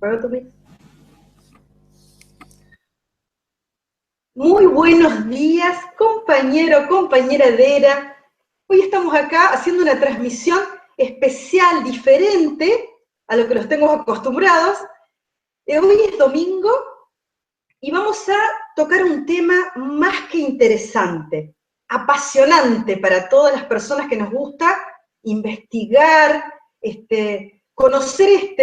Apaga tu mic. Muy buenos días, compañero, compañera Dera. Hoy estamos acá haciendo una transmisión especial, diferente a lo que los tengo acostumbrados. Hoy es domingo y vamos a tocar un tema más que interesante, apasionante para todas las personas que nos gusta investigar, conocer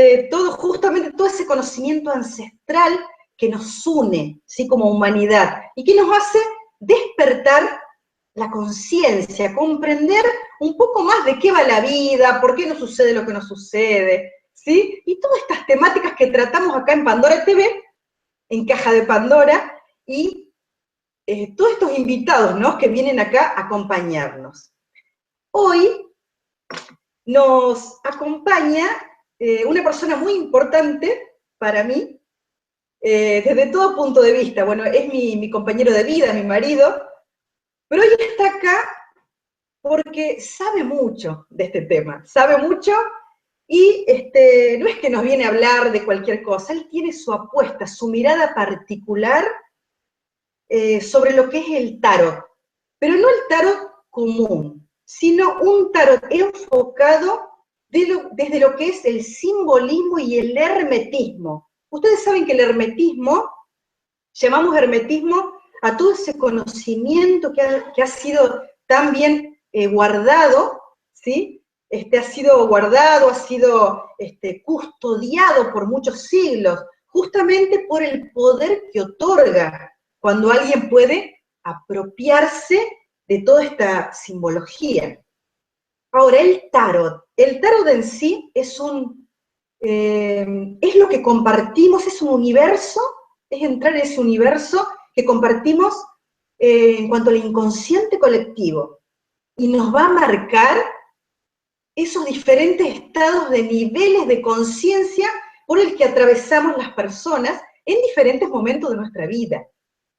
justamente todo ese conocimiento ancestral que nos une, ¿sí? Como humanidad, y que nos hace despertar la conciencia, comprender un poco más de qué va la vida, por qué nos sucede lo que nos sucede, ¿sí? Y todas estas temáticas que tratamos acá en Pandora TV, en Caja de Pandora, y todos estos invitados, ¿no?, que vienen acá a acompañarnos. Hoy nos acompaña una persona muy importante para mí, desde todo punto de vista. Bueno, es mi compañero de vida, mi marido, pero hoy está acá porque sabe mucho de este tema, sabe mucho, y no es que nos viene a hablar de cualquier cosa, él tiene su apuesta, su mirada particular sobre lo que es el tarot, pero no el tarot común, sino un tarot enfocado desde lo que es el simbolismo y el hermetismo. Ustedes saben que el hermetismo, llamamos hermetismo a todo ese conocimiento que ha sido tan bien guardado, ¿sí? Ha sido guardado, ha sido custodiado por muchos siglos, justamente por el poder que otorga cuando alguien puede apropiarse de toda esta simbología. Ahora, el tarot en sí es lo que compartimos, es un universo, es entrar en ese universo que compartimos en cuanto al inconsciente colectivo, y nos va a marcar esos diferentes estados de niveles de conciencia por el que atravesamos las personas en diferentes momentos de nuestra vida,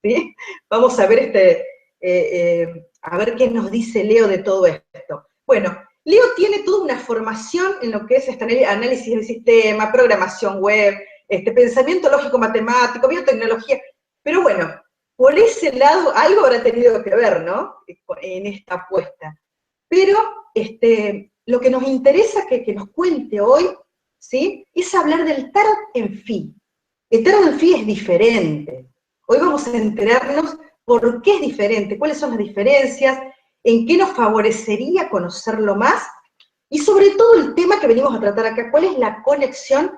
¿sí? Vamos a ver, a ver qué nos dice Leo de todo esto. Bueno, Leo tiene toda una formación en lo que es análisis del sistema, programación web, pensamiento lógico-matemático, biotecnología, pero bueno, por ese lado algo habrá tenido que ver, ¿no?, en esta apuesta. Pero lo que nos interesa que nos cuente hoy, ¿sí?, es hablar del tarot en sí. El tarot en sí es diferente. Hoy vamos a enterarnos por qué es diferente, cuáles son las diferencias, en qué nos favorecería conocerlo más, y sobre todo el tema que venimos a tratar acá, cuál es la conexión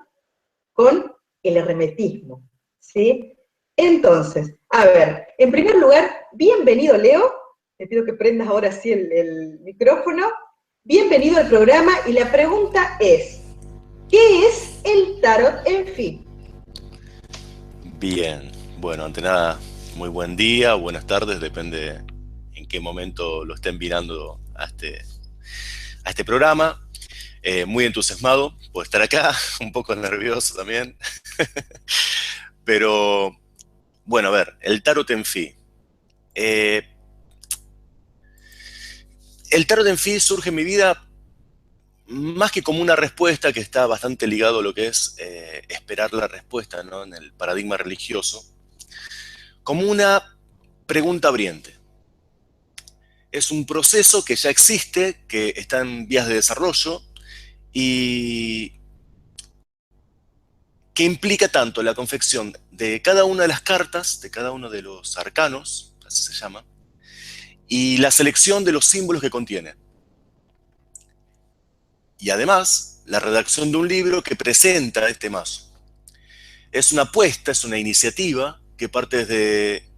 con el hermetismo, ¿sí? Entonces, a ver, en primer lugar, bienvenido, Leo. Te pido que prendas ahora sí el micrófono. Bienvenido al programa, y la pregunta es, ¿qué es el tarot en fin? Bien, bueno, ante nada, muy buen día, buenas tardes, depende en qué momento lo estén mirando a este programa. Muy entusiasmado por estar acá, un poco nervioso también. Pero, bueno, a ver, el tarot en sí. El tarot en sí surge en mi vida más que como una respuesta que está bastante ligado a lo que es esperar la respuesta, ¿no?, en el paradigma religioso, como una pregunta abriente. Es un proceso que ya existe, que está en vías de desarrollo y que implica tanto la confección de cada una de las cartas, de cada uno de los arcanos, así se llama, y la selección de los símbolos que contiene. Y además, la redacción de un libro que presenta este mazo. Es una apuesta, es una iniciativa que parte desde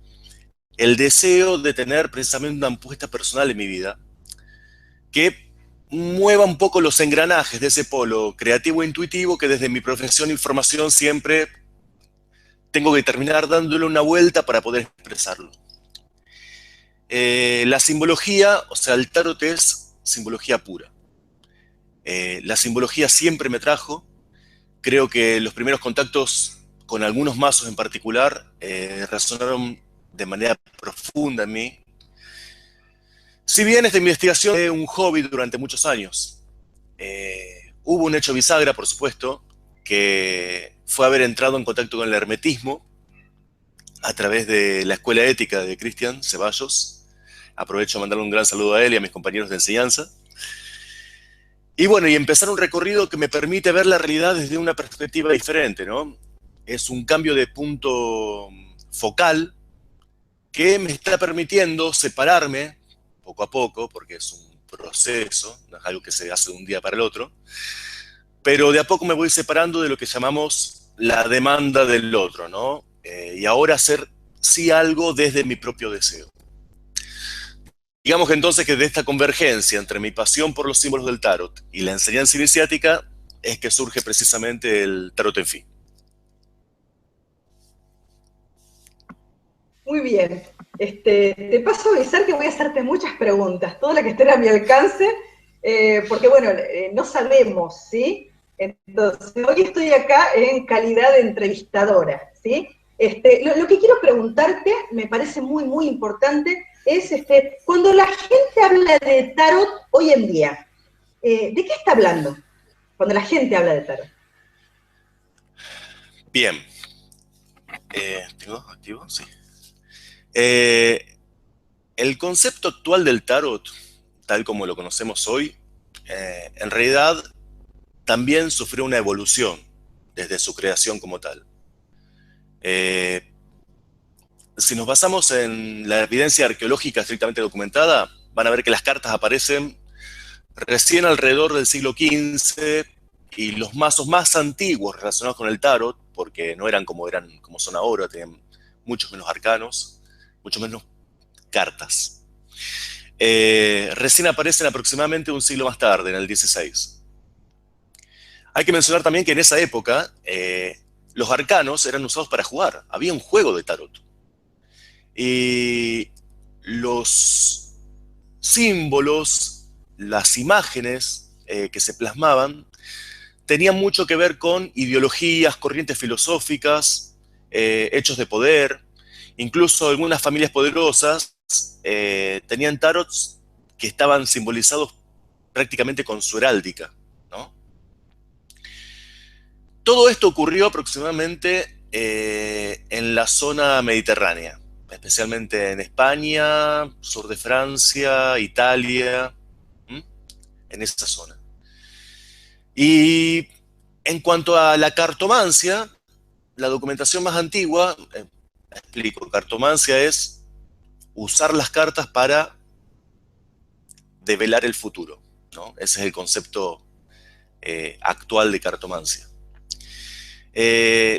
el deseo de tener precisamente una apuesta personal en mi vida, que mueva un poco los engranajes de ese polo creativo e intuitivo que desde mi profesión y formación siempre tengo que terminar dándole una vuelta para poder expresarlo. La simbología, o sea, el tarot es simbología pura. La simbología siempre me trajo. Creo que los primeros contactos con algunos mazos en particular resonaron de manera profunda en mí. Si bien esta investigación fue un hobby durante muchos años, hubo un hecho bisagra, por supuesto, que fue haber entrado en contacto con el hermetismo a través de la Escuela Ética de Cristian Ceballos. Aprovecho a mandarle un gran saludo a él y a mis compañeros de enseñanza. Y bueno, y empezar un recorrido que me permite ver la realidad desde una perspectiva diferente, ¿no? Es un cambio de punto focal que me está permitiendo separarme poco a poco, porque es un proceso, no es algo que se hace de un día para el otro, pero de a poco me voy separando de lo que llamamos la demanda del otro, ¿no? Y ahora hacer sí algo desde mi propio deseo. Digamos que entonces que de esta convergencia entre mi pasión por los símbolos del tarot y la enseñanza iniciática es que surge precisamente el tarot en fin. Muy bien. Te paso a avisar que voy a hacerte muchas preguntas, todas las que estén a mi alcance, porque bueno, no sabemos, ¿sí? Entonces, hoy estoy acá en calidad de entrevistadora, ¿sí? Lo que quiero preguntarte, me parece muy, muy importante, es cuando la gente habla de tarot hoy en día, ¿de qué está hablando? Cuando la gente habla de tarot. Bien. ¿Tengo activo? Sí. El concepto actual del tarot, tal como lo conocemos hoy, en realidad también sufrió una evolución desde su creación como tal. Si nos basamos en la evidencia arqueológica estrictamente documentada, van a ver que las cartas aparecen recién alrededor del siglo XV y los mazos más antiguos relacionados con el tarot, porque no eran como son ahora, tenían muchos menos arcanos, mucho menos cartas. Recién aparecen aproximadamente un siglo más tarde, en el XVI. Hay que mencionar también que en esa época los arcanos eran usados para jugar. Había un juego de tarot. Y los símbolos, las imágenes que se plasmaban, tenían mucho que ver con ideologías, corrientes filosóficas, hechos de poder. Incluso algunas familias poderosas tenían tarots que estaban simbolizados prácticamente con su heráldica, ¿no? Todo esto ocurrió aproximadamente en la zona mediterránea, especialmente en España, sur de Francia, Italia, en esa zona. Y en cuanto a la cartomancia, la documentación más antigua, explico, cartomancia es usar las cartas para develar el futuro, ¿no? Ese es el concepto actual de cartomancia.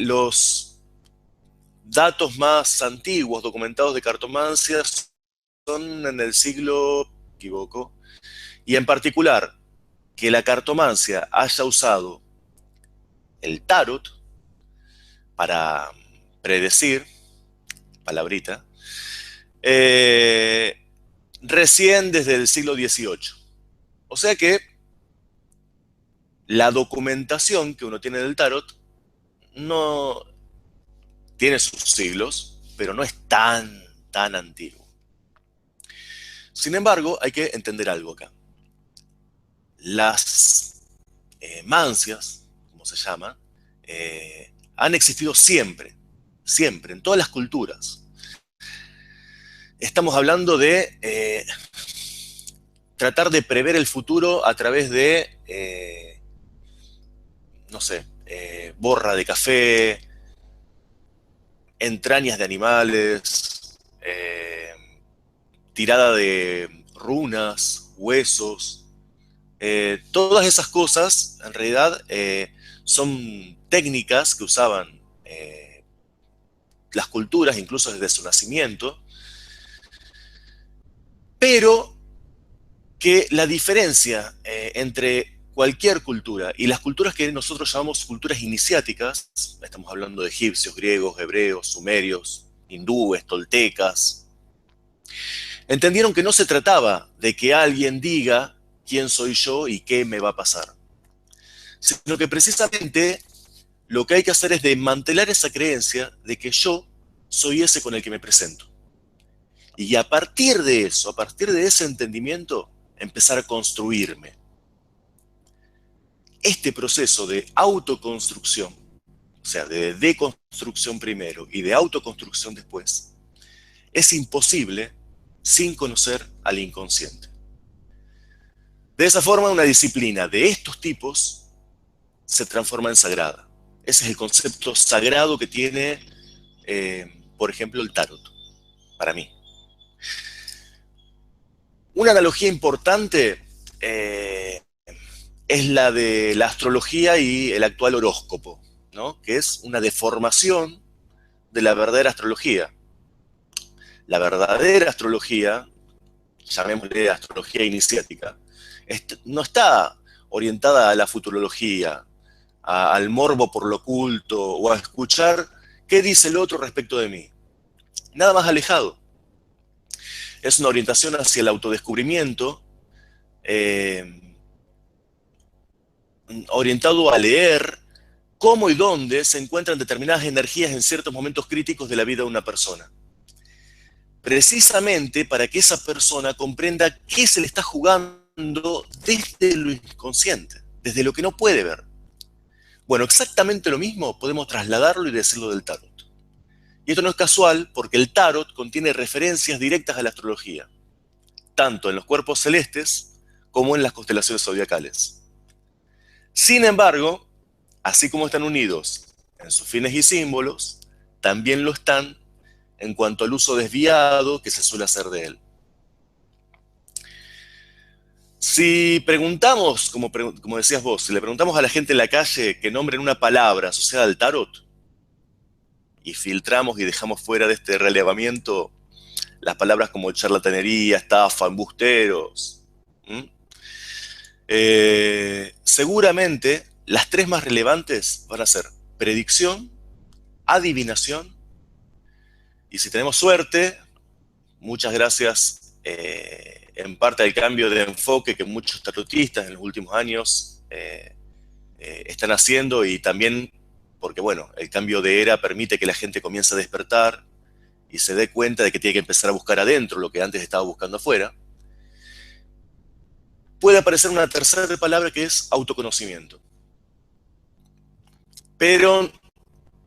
Los datos más antiguos documentados de cartomancia son en el siglo, equivoco, y en particular que la cartomancia haya usado el tarot para predecir, palabrita, recién desde el siglo XVIII. O sea que la documentación que uno tiene del tarot no tiene sus siglos, pero no es tan antiguo. Sin embargo, hay que entender algo acá. Las mancias, como se llama, han existido siempre, en todas las culturas. Estamos hablando de tratar de prever el futuro a través de, no sé, borra de café, entrañas de animales, tirada de runas, huesos. Todas esas cosas, en realidad, son técnicas que usaban las culturas, incluso desde su nacimiento, pero que la diferencia entre cualquier cultura y las culturas que nosotros llamamos culturas iniciáticas, estamos hablando de egipcios, griegos, hebreos, sumerios, hindúes, toltecas, entendieron que no se trataba de que alguien diga quién soy yo y qué me va a pasar, sino que precisamente lo que hay que hacer es desmantelar esa creencia de que yo soy ese con el que me presento. Y a partir de eso, a partir de ese entendimiento, empezar a construirme. Este proceso de autoconstrucción, sea, de deconstrucción primero y de autoconstrucción después, es imposible sin conocer al inconsciente. De esa forma, una disciplina de estos tipos se transforma en sagrada. Ese es el concepto sagrado que tiene, por ejemplo, el tarot, para mí. Una analogía importante es la de la astrología y el actual horóscopo, ¿no? Que es una deformación de la verdadera astrología. La verdadera astrología, llamémosle astrología iniciática, no está orientada a la futurología, al morbo por lo oculto o a escuchar qué dice el otro respecto de mí. Nada más alejado. Es una orientación hacia el autodescubrimiento, orientado a leer cómo y dónde se encuentran determinadas energías en ciertos momentos críticos de la vida de una persona. Precisamente para que esa persona comprenda qué se le está jugando desde lo inconsciente, desde lo que no puede ver. Bueno, exactamente lo mismo podemos trasladarlo y decirlo del tarot. Y esto no es casual porque el tarot contiene referencias directas a la astrología, tanto en los cuerpos celestes como en las constelaciones zodiacales. Sin embargo, así como están unidos en sus fines y símbolos, también lo están en cuanto al uso desviado que se suele hacer de él. Si preguntamos, como decías vos, si le preguntamos a la gente en la calle que nombren una palabra asociada al tarot, y filtramos y dejamos fuera de este relevamiento las palabras como charlatanería, estafa, embusteros, seguramente las tres más relevantes van a ser predicción, adivinación, y si tenemos suerte, muchas gracias en parte al cambio de enfoque que muchos tarotistas en los últimos años están haciendo, y también porque, bueno, el cambio de era permite que la gente comience a despertar y se dé cuenta de que tiene que empezar a buscar adentro lo que antes estaba buscando afuera. Puede aparecer una tercera palabra que es autoconocimiento. Pero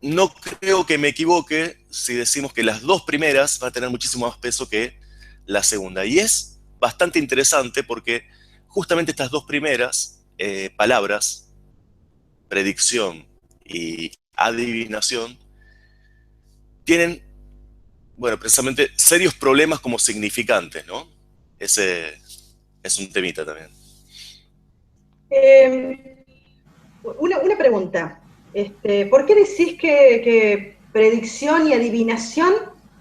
no creo que me equivoque si decimos que las dos primeras van a tener muchísimo más peso que la segunda. Y es bastante interesante porque justamente estas dos primeras palabras, predicción y adivinación, tienen, bueno, precisamente serios problemas como significantes, ¿no? Ese es un temita también. Una pregunta. ¿Por qué decís que predicción y adivinación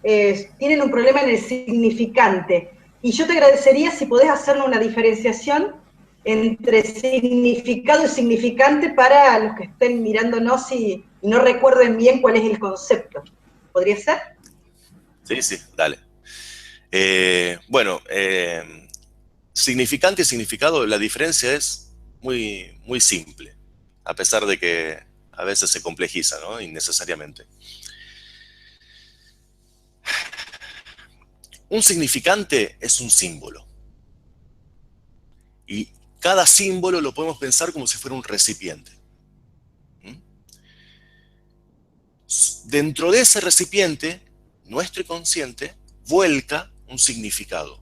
tienen un problema en el significante? Y yo te agradecería si podés hacernos una diferenciación entre significado y significante para los que estén mirándonos y no recuerden bien cuál es el concepto. ¿Podría ser? Sí, dale. Significante y significado, la diferencia es muy, muy simple, a pesar de que a veces se complejiza, ¿no? Innecesariamente. Un significante es un símbolo. Y cada símbolo lo podemos pensar como si fuera un recipiente. Dentro de ese recipiente, nuestro inconsciente vuelca un significado,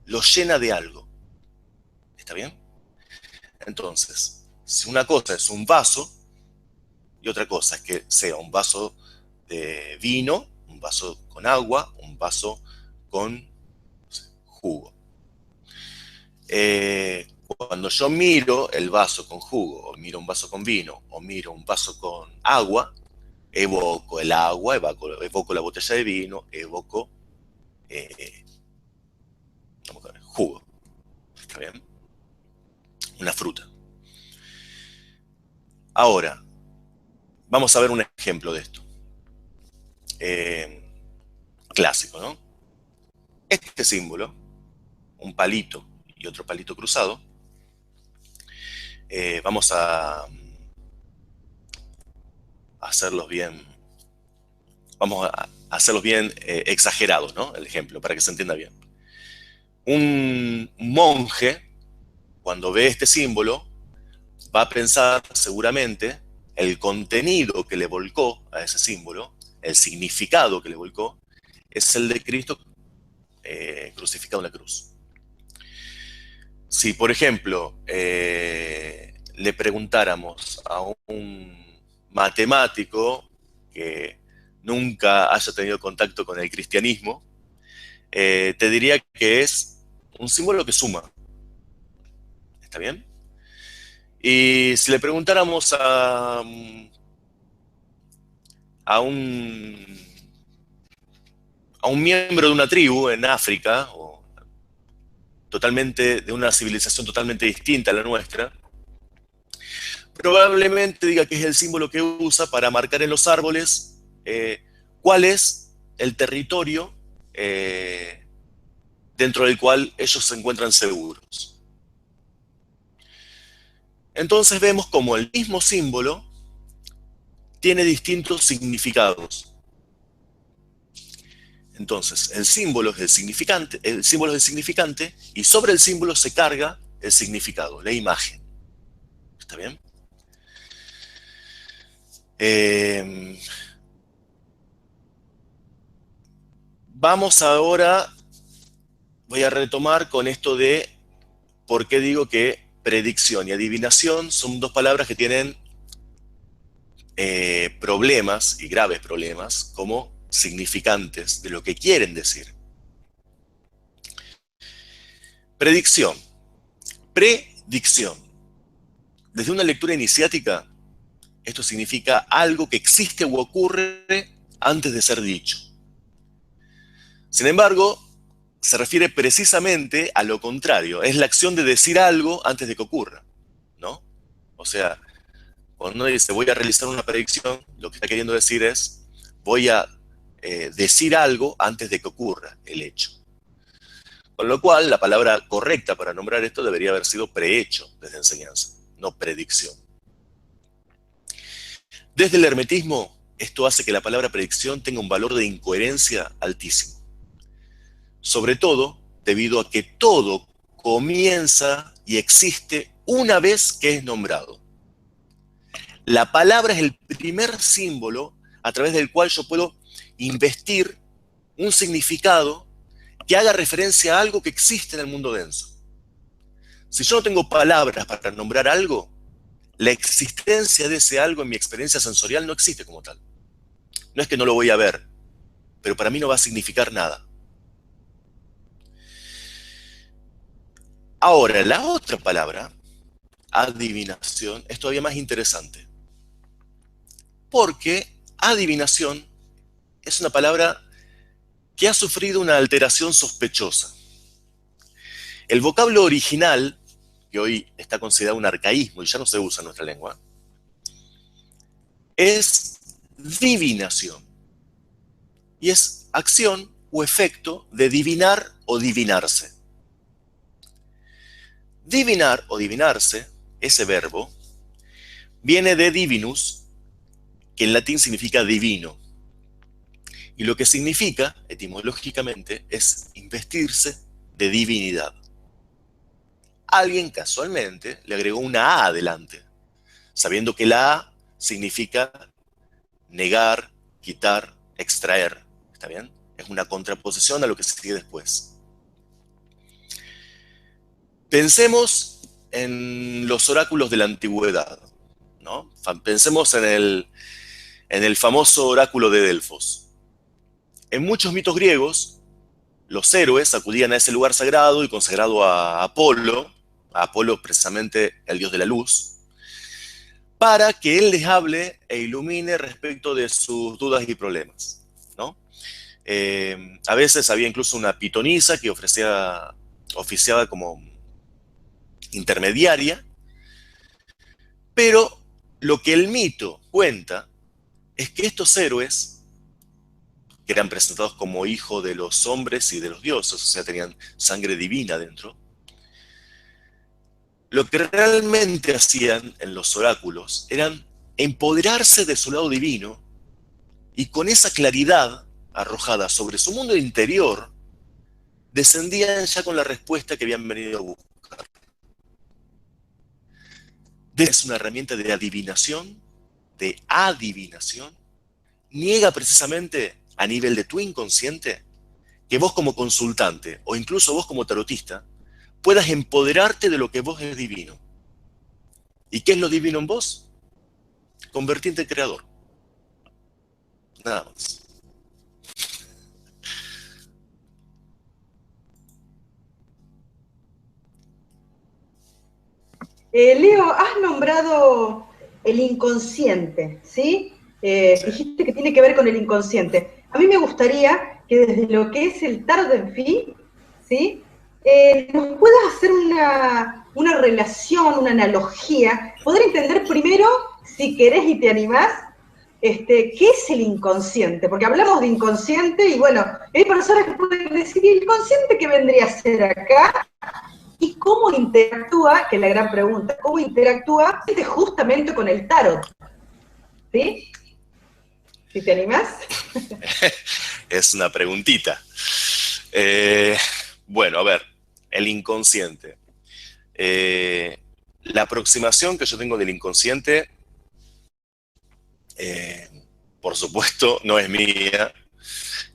lo llena de algo. ¿Está bien? Entonces, si una cosa es un vaso y otra cosa es que sea un vaso de vino, un vaso con agua, un vaso con, no sé, jugo. Cuando yo miro el vaso con jugo, o miro un vaso con vino, o miro un vaso con agua, evoco el agua, evoco la botella de vino, evoco jugo. ¿Está bien? Una fruta. Ahora, vamos a ver un ejemplo de esto. Clásico, ¿no? Este símbolo, un palito y otro palito cruzado, vamos a hacerlos bien, exagerados, ¿no? El ejemplo, para que se entienda bien. Un monje, cuando ve este símbolo, va a pensar seguramente el contenido que le volcó a ese símbolo, el significado que le volcó, es el de Cristo crucificado en la cruz. Si, por ejemplo, le preguntáramos a un matemático que nunca haya tenido contacto con el cristianismo, te diría que es un símbolo que suma. ¿Está bien? Y si le preguntáramos a un miembro de una tribu en África, o totalmente de una civilización totalmente distinta a la nuestra, probablemente diga que es el símbolo que usa para marcar en los árboles cuál es el territorio dentro del cual ellos se encuentran seguros. Entonces vemos como el mismo símbolo tiene distintos significados. Entonces, el símbolo es el significante, y sobre el símbolo se carga el significado, la imagen. ¿Está bien? Vamos ahora, voy a retomar con esto de por qué digo que predicción y adivinación son dos palabras que tienen problemas, y graves problemas, como significantes de lo que quieren decir. Predicción. Predicción. Desde una lectura iniciática, esto significa algo que existe u ocurre antes de ser dicho. Sin embargo, se refiere precisamente a lo contrario. Es la acción de decir algo antes de que ocurra, ¿no? O sea, cuando uno dice voy a realizar una predicción, lo que está queriendo decir es voy a decir algo antes de que ocurra el hecho. Con lo cual, la palabra correcta para nombrar esto debería haber sido prehecho desde enseñanza, no predicción. Desde el hermetismo, esto hace que la palabra predicción tenga un valor de incoherencia altísimo. Sobre todo, debido a que todo comienza y existe una vez que es nombrado. La palabra es el primer símbolo a través del cual yo puedo investir un significado que haga referencia a algo que existe en el mundo denso. Si yo no tengo palabras para nombrar algo, la existencia de ese algo en mi experiencia sensorial no existe como tal. No es que no lo voy a ver, pero para mí no va a significar nada. Ahora, la otra palabra, adivinación, es todavía más interesante. Porque adivinación es una palabra que ha sufrido una alteración sospechosa. El vocablo original, que hoy está considerado un arcaísmo y ya no se usa en nuestra lengua, es divinación. Y es acción o efecto de divinar o divinarse. Divinar o divinarse, ese verbo, viene de divinus, que en latín significa divino. Y lo que significa, etimológicamente, es investirse de divinidad. Alguien casualmente le agregó una A adelante, sabiendo que la A significa negar, quitar, extraer. ¿Está bien? Es una contraposición a lo que sigue después. Pensemos en los oráculos de la antigüedad, ¿no? Pensemos en el famoso oráculo de Delfos. En muchos mitos griegos, los héroes acudían a ese lugar sagrado y consagrado a Apolo precisamente el dios de la luz, para que él les hable e ilumine respecto de sus dudas y problemas, ¿no? A veces había incluso una pitonisa que oficiaba como intermediaria, pero lo que el mito cuenta es que estos héroes, que eran presentados como hijos de los hombres y de los dioses, o sea, tenían sangre divina dentro, lo que realmente hacían en los oráculos eran empoderarse de su lado divino y con esa claridad arrojada sobre su mundo interior, descendían ya con la respuesta que habían venido a buscar. Es una herramienta de adivinación, de adivinación niega precisamente a nivel de tu inconsciente que vos como consultante o incluso vos como tarotista puedas empoderarte de lo que vos es divino. ¿Y qué es lo divino en vos? Convertirte en creador. Nada más. Leo, has nombrado el inconsciente, ¿sí? Sí. Dijiste que tiene que ver con el inconsciente. A mí me gustaría que desde lo que es el tarot en fin, ¿sí? Nos puedas hacer una relación, una analogía, poder entender primero, si querés y te animás, qué es el inconsciente, porque hablamos de inconsciente y bueno, hay personas que pueden decir, ¿y el inconsciente qué vendría a ser acá? ¿Y cómo interactúa, que es la gran pregunta, cómo interactúa justamente con el tarot? ¿Sí? ¿Si te animás? Es una preguntita. Bueno, a ver, el inconsciente. La aproximación que yo tengo del inconsciente, por supuesto, no es mía.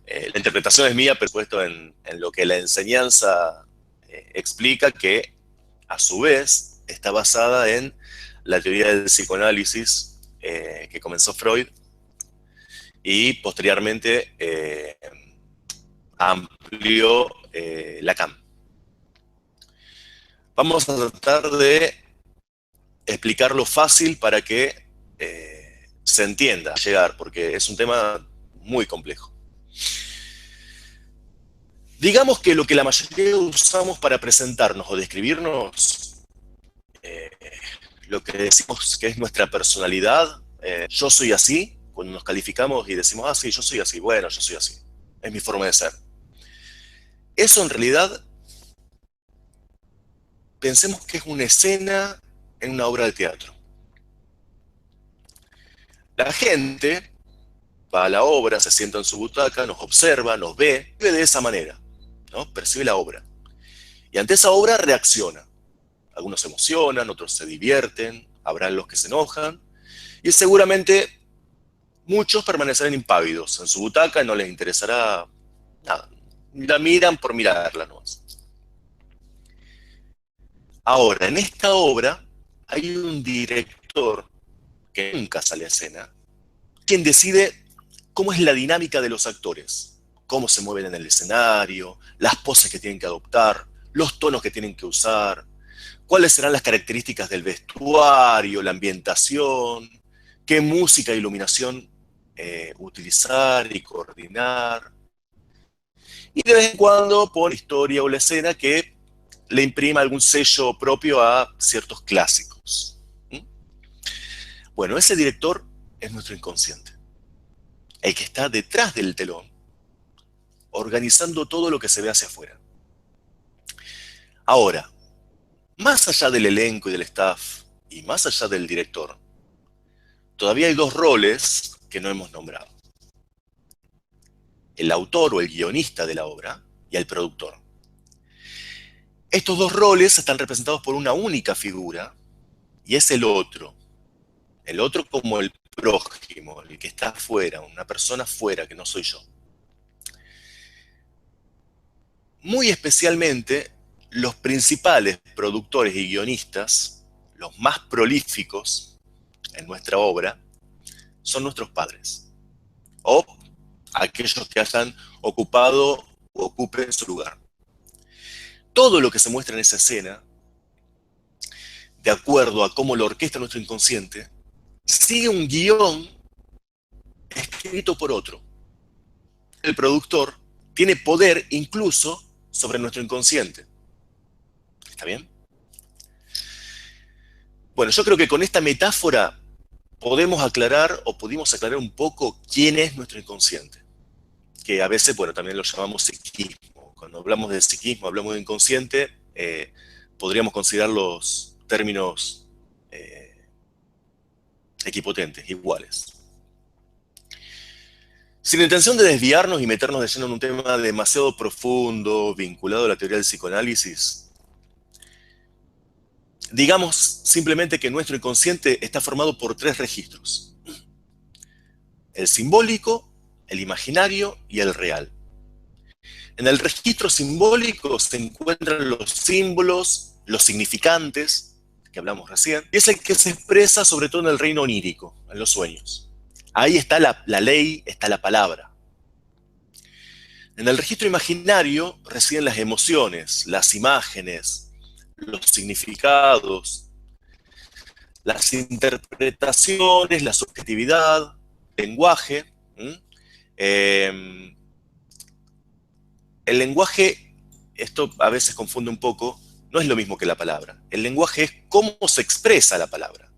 La interpretación es mía, pero puesto en lo que la enseñanza explica, que a su vez está basada en la teoría del psicoanálisis que comenzó Freud y posteriormente amplió Lacan. Vamos a tratar de explicarlo fácil para que se entienda, llegar, porque es un tema muy complejo. Digamos que lo que la mayoría usamos para presentarnos o describirnos, lo que decimos que es nuestra personalidad, yo soy así, cuando nos calificamos y decimos, ah, sí, yo soy así, bueno, yo soy así, es mi forma de ser. Eso en realidad, pensemos que es una escena en una obra de teatro. La gente va a la obra, se sienta en su butaca, nos observa, nos ve, vive de esa manera, ¿no? Percibe la obra. Y ante esa obra reacciona. Algunos se emocionan, otros se divierten, habrán los que se enojan, y seguramente muchos permanecerán impávidos en su butaca y no les interesará nada. La miran por mirarla nomás. Ahora, en esta obra hay un director que nunca sale a escena, quien decide cómo es la dinámica de los actores, cómo se mueven en el escenario, las poses que tienen que adoptar, los tonos que tienen que usar, cuáles serán las características del vestuario, la ambientación, qué música e iluminación utilizar y coordinar. Y de vez en cuando pone la historia o la escena que le imprima algún sello propio a ciertos clásicos. ¿Mm? Bueno, ese director es nuestro inconsciente, el que está detrás del telón, organizando todo lo que se ve hacia afuera. Ahora, más allá del elenco y del staff, y más allá del director, todavía hay dos roles que no hemos nombrado. El autor o el guionista de la obra y el productor. Estos dos roles están representados por una única figura, y es el otro. El otro como el prójimo, el que está afuera, una persona afuera que no soy yo. Muy especialmente, los principales productores y guionistas, los más prolíficos en nuestra obra, son nuestros padres. O aquellos que hayan ocupado o ocupen su lugar. Todo lo que se muestra en esa escena, de acuerdo a cómo lo orquesta nuestro inconsciente, sigue un guión escrito por otro. El productor tiene poder incluso sobre nuestro inconsciente. ¿Está bien? Bueno, yo creo que con esta metáfora podemos aclarar o pudimos aclarar un poco quién es nuestro inconsciente. Que a veces, bueno, también lo llamamos psiquismo. Cuando hablamos de psiquismo, hablamos de inconsciente, podríamos considerar los términos equipotentes, iguales. Sin intención de desviarnos y meternos de lleno en un tema demasiado profundo, vinculado a la teoría del psicoanálisis, digamos simplemente que nuestro inconsciente está formado por tres registros. el simbólico, el imaginario y el real. En el registro simbólico se encuentran los símbolos, los significantes, que hablamos recién, y es el que se expresa sobre todo en el reino onírico, en los sueños. Ahí está la ley, está la palabra. En el registro imaginario residen las emociones, las imágenes, los significados, las interpretaciones, la subjetividad, el lenguaje. El lenguaje, esto a veces confunde un poco, no es lo mismo que la palabra. El lenguaje es cómo se expresa la palabra.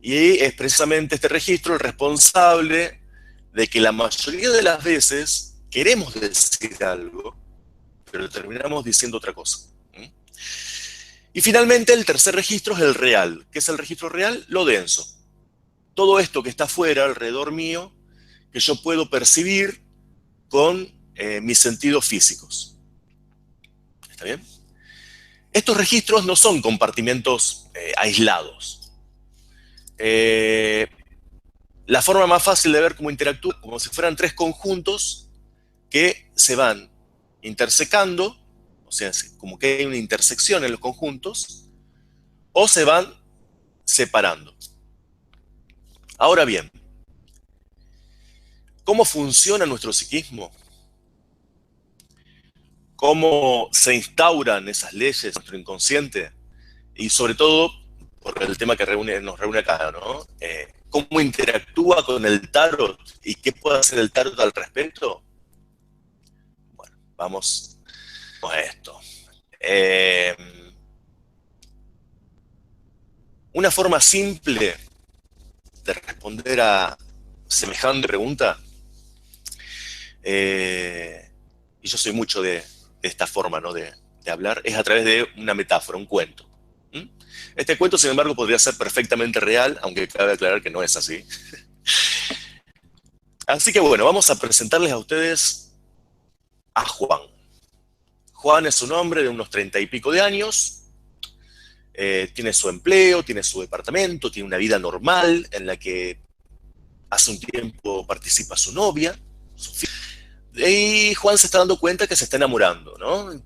Y es precisamente este registro el responsable de que la mayoría de las veces queremos decir algo, pero terminamos diciendo otra cosa. Y finalmente el tercer registro es el real. ¿Qué es el registro real? Lo denso. Todo esto que está afuera, alrededor mío, que yo puedo percibir con mis sentidos físicos. ¿Está bien? Estos registros no son compartimentos aislados. La forma más fácil de ver cómo interactúan, como si fueran tres conjuntos que se van intersecando, o sea, como que hay una intersección en los conjuntos, o se van separando. Ahora bien, ¿cómo funciona nuestro psiquismo? ¿Cómo se instauran esas leyes en nuestro inconsciente? Y sobre todo, por el tema que nos reúne acá, ¿no? ¿Cómo interactúa con el tarot y qué puede hacer el tarot al respecto? Bueno, vamos a esto. Una forma simple de responder a semejante pregunta, y yo soy mucho de esta forma, ¿no? de hablar, es a través de una metáfora, un cuento. Este cuento, sin embargo, podría ser perfectamente real, aunque cabe aclarar que no es así. Así que bueno, vamos a presentarles a ustedes a Juan. Juan es un hombre de unos 30 y pico de años, tiene su empleo, tiene su departamento, tiene una vida normal en la que hace un tiempo participa su novia, y Juan se está dando cuenta que se está enamorando, ¿no?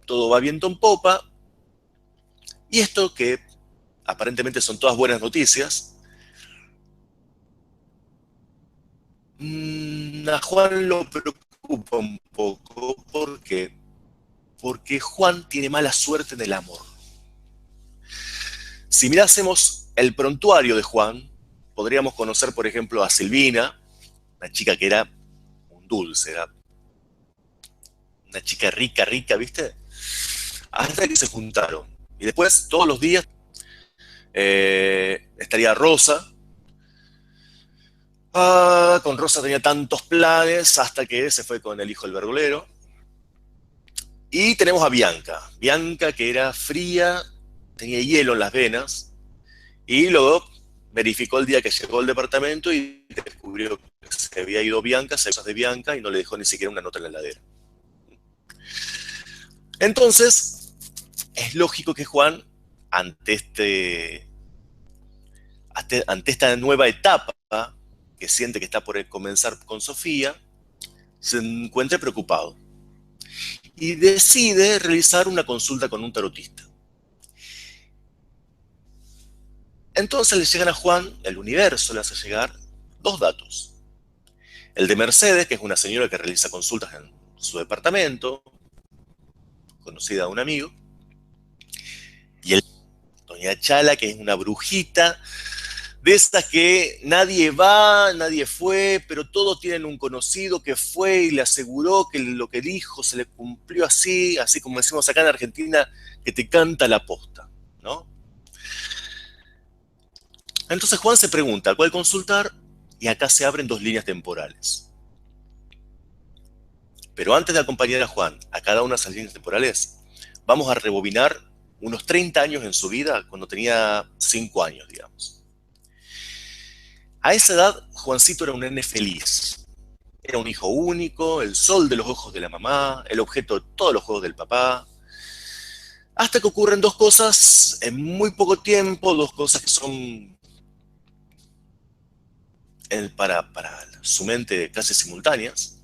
Todo va viento en popa, y esto que aparentemente son todas buenas noticias, a Juan lo preocupa un poco porque Juan tiene mala suerte en el amor. Si mirásemos el prontuario de Juan, podríamos conocer, por ejemplo, a Silvina, una chica que era un dulce, era una chica rica, ¿viste? Hasta que se juntaron. Y después, todos los días, estaría Rosa. Con Rosa tenía tantos planes hasta que se fue con el hijo del vergolero. Y tenemos a Bianca. Bianca, que era fría, tenía hielo en las venas. Y luego verificó el día que llegó al departamento y descubrió que se había ido Bianca, se cosas de Bianca y no le dejó ni siquiera una nota en la heladera. Entonces, es lógico que Juan, ante esta nueva etapa que siente que está por comenzar con Sofía, se encuentre preocupado y decide realizar una consulta con un tarotista. Entonces le llegan a Juan, el universo le hace llegar dos datos. El de Mercedes, que es una señora que realiza consultas en su departamento, conocida a un amigo, y el Doña Chala, que es una brujita, de estas que nadie va, nadie fue, pero todos tienen un conocido que fue y le aseguró que lo que dijo se le cumplió así como decimos acá en Argentina, que te canta la posta, ¿no? Entonces Juan se pregunta, ¿cuál consultar? Y acá se abren dos líneas temporales. Pero antes de acompañar a Juan a cada una de esas líneas temporales, vamos a rebobinar unos 30 años en su vida, cuando tenía 5 años, digamos. A esa edad, Juancito era un nene feliz. Era un hijo único, el sol de los ojos de la mamá, el objeto de todos los juegos del papá. Hasta que ocurren dos cosas en muy poco tiempo, dos cosas que son para su mente casi simultáneas,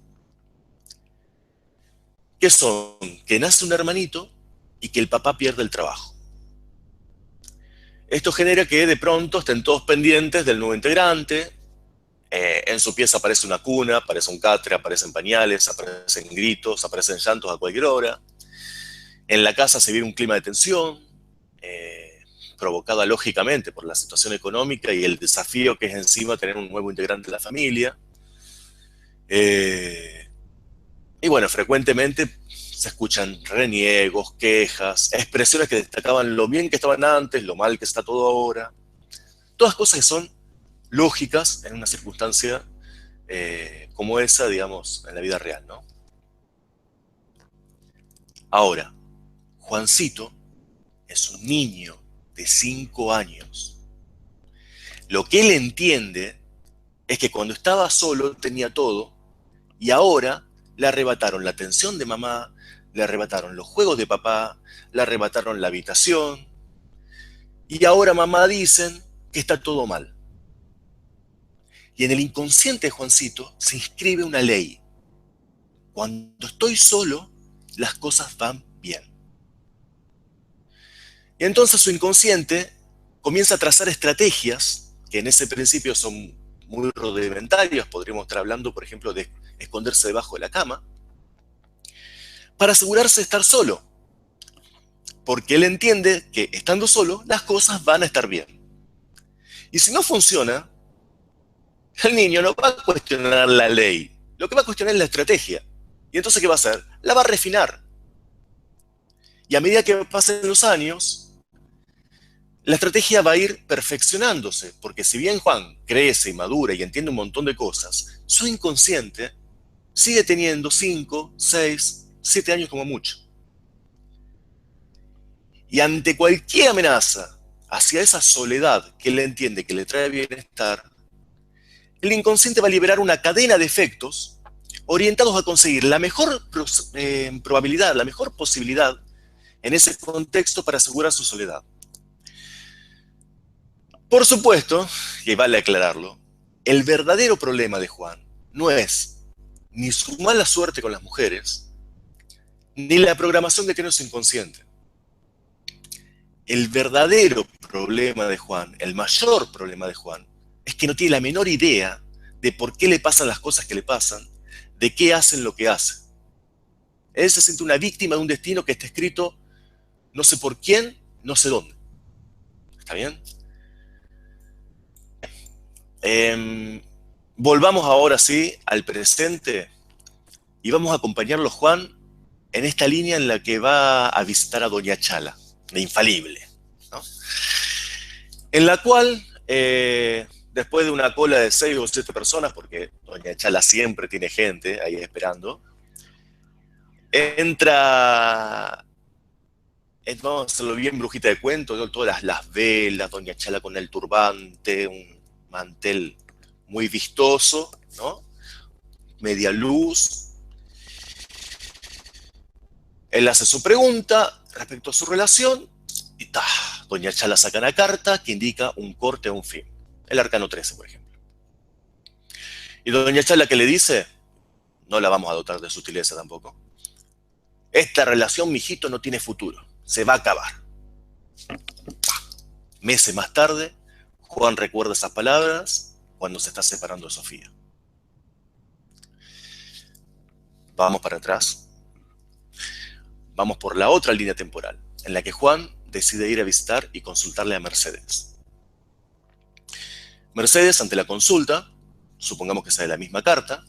que son que nace un hermanito y que el papá pierde el trabajo. Esto genera que de pronto estén todos pendientes del nuevo integrante. En su pieza aparece una cuna, aparece un catre, aparecen pañales, aparecen gritos, aparecen llantos a cualquier hora. En la casa se vive un clima de tensión, provocada lógicamente por la situación económica y el desafío que es encima tener un nuevo integrante de la familia. Y bueno, frecuentemente se escuchan reniegos, quejas, expresiones que destacaban lo bien que estaban antes, lo mal que está todo ahora. Todas cosas que son lógicas en una circunstancia como esa, digamos, en la vida real, ¿no? Ahora, Juancito es un niño de 5 años. Lo que él entiende es que cuando estaba solo tenía todo y ahora le arrebataron la atención de mamá, le arrebataron los juegos de papá, le arrebataron la habitación y ahora mamá dicen que está todo mal. Y en el inconsciente de Juancito se inscribe una ley. Cuando estoy solo, las cosas van bien. Y entonces su inconsciente comienza a trazar estrategias que en ese principio son muy rudimentarias. Podríamos estar hablando, por ejemplo, de esconderse debajo de la cama, para asegurarse de estar solo. Porque él entiende que estando solo, las cosas van a estar bien. Y si no funciona, el niño no va a cuestionar la ley. Lo que va a cuestionar es la estrategia. Y entonces, ¿qué va a hacer? La va a refinar. Y a medida que pasen los años, la estrategia va a ir perfeccionándose, porque si bien Juan crece y madura y entiende un montón de cosas, su inconsciente sigue teniendo 5, 6, 7 años como mucho. Y ante cualquier amenaza hacia esa soledad que él entiende que le trae bienestar, el inconsciente va a liberar una cadena de efectos orientados a conseguir la mejor probabilidad, la mejor posibilidad en ese contexto para asegurar su soledad. Por supuesto, y vale aclararlo, el verdadero problema de Juan no es ni su mala suerte con las mujeres, ni la programación de que no es inconsciente. El verdadero problema de Juan, el mayor problema de Juan, es que no tiene la menor idea de por qué le pasan las cosas que le pasan, de qué hacen lo que hacen. Él se siente una víctima de un destino que está escrito no sé por quién, no sé dónde. ¿Está bien? Volvamos ahora sí al presente y vamos a acompañarlo, Juan, en esta línea en la que va a visitar a Doña Chala, la infalible, ¿no? En la cual, después de una cola de 6 o 7 personas, porque Doña Chala siempre tiene gente ahí esperando, entra, vamos a hacerlo bien brujita de cuento, ¿no? Todas las velas, Doña Chala con el turbante, un mantel muy vistoso, ¿no? Media luz. Él hace su pregunta respecto a su relación y Doña Chala saca una carta que indica un corte o un fin. El arcano 13, por ejemplo. Y Doña Chala, ¿qué le dice? No la vamos a dotar de sutileza tampoco. Esta relación, mijito, no tiene futuro. Se va a acabar. Meses más tarde, Juan recuerda esas palabras cuando se está separando de Sofía. Vamos para atrás. Vamos por la otra línea temporal, en la que Juan decide ir a visitar y consultarle a Mercedes. Mercedes, ante la consulta, supongamos que sea de la misma carta,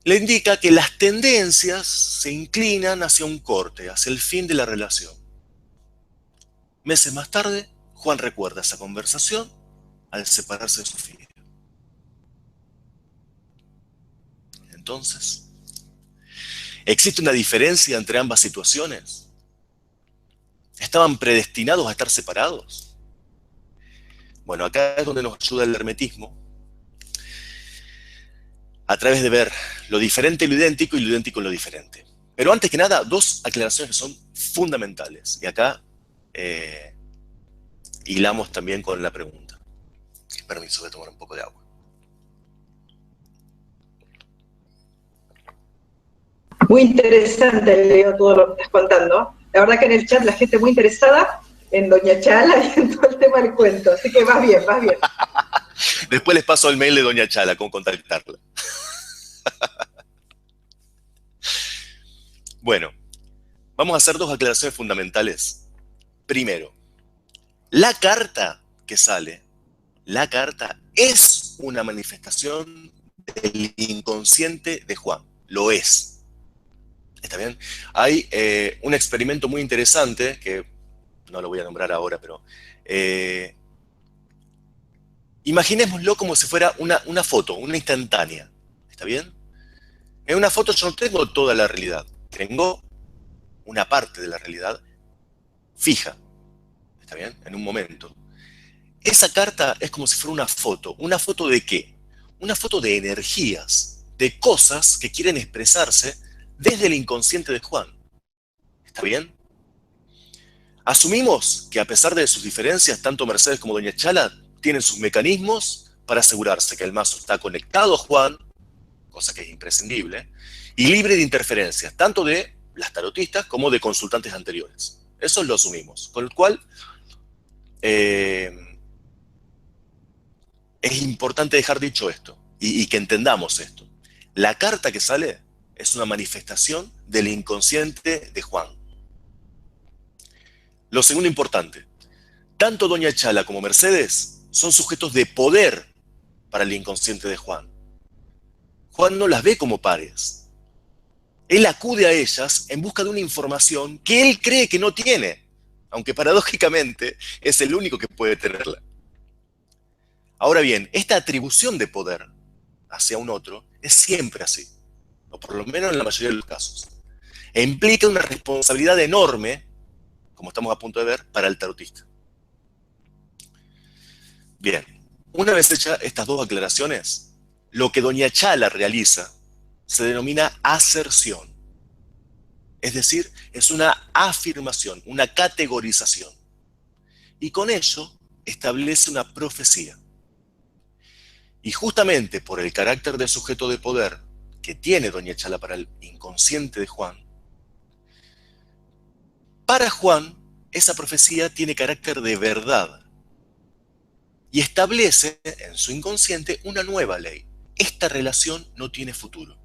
le indica que las tendencias se inclinan hacia un corte, hacia el fin de la relación. Meses más tarde, Juan recuerda esa conversación al separarse de Sofía. Entonces, ¿existe una diferencia entre ambas situaciones? ¿Estaban predestinados a estar separados? Bueno, acá es donde nos ayuda el hermetismo, a través de ver lo diferente y lo idéntico y lo idéntico y lo diferente. Pero antes que nada, 2 aclaraciones que son fundamentales. Y acá hilamos también con la pregunta. Permiso, voy a tomar un poco de agua. Muy interesante, Leo, todo lo que estás contando. La verdad que en el chat la gente muy interesada en Doña Chala y en todo el tema del cuento. Así que vas bien, vas bien. Después les paso el mail de Doña Chala, cómo contactarla. Bueno, vamos a hacer dos aclaraciones fundamentales. Primero, la carta que sale, la carta es una manifestación del inconsciente de Juan. Lo es. ¿Está bien? Hay un experimento muy interesante, que no lo voy a nombrar ahora, pero imaginémoslo como si fuera una foto, una instantánea. ¿Está bien? En una foto yo no tengo toda la realidad, tengo una parte de la realidad fija. ¿Está bien? En un momento. Esa carta es como si fuera una foto. ¿Una foto de qué? Una foto de energías, de cosas que quieren expresarse desde el inconsciente de Juan. ¿Está bien? Asumimos que a pesar de sus diferencias, tanto Mercedes como Doña Chala tienen sus mecanismos para asegurarse que el mazo está conectado a Juan, cosa que es imprescindible, y libre de interferencias, tanto de las tarotistas como de consultantes anteriores. Eso lo asumimos. Con el cual es importante dejar dicho esto y que entendamos esto. La carta que sale es una manifestación del inconsciente de Juan. Lo segundo importante, tanto Doña Chala como Mercedes son sujetos de poder para el inconsciente de Juan. Juan no las ve como pares. Él acude a ellas en busca de una información que él cree que no tiene, aunque paradójicamente es el único que puede tenerla. Ahora bien, esta atribución de poder hacia un otro es siempre así, o por lo menos en la mayoría de los casos. E implica una responsabilidad enorme, como estamos a punto de ver, para el tarotista. Bien, una vez hechas estas dos aclaraciones, lo que Doña Chala realiza se denomina aserción. Es decir, es una afirmación, una categorización. Y con ello establece una profecía. Y justamente por el carácter de sujeto de poder que tiene Doña Chala para el inconsciente de Juan, para Juan esa profecía tiene carácter de verdad y establece en su inconsciente una nueva ley. Esta relación no tiene futuro.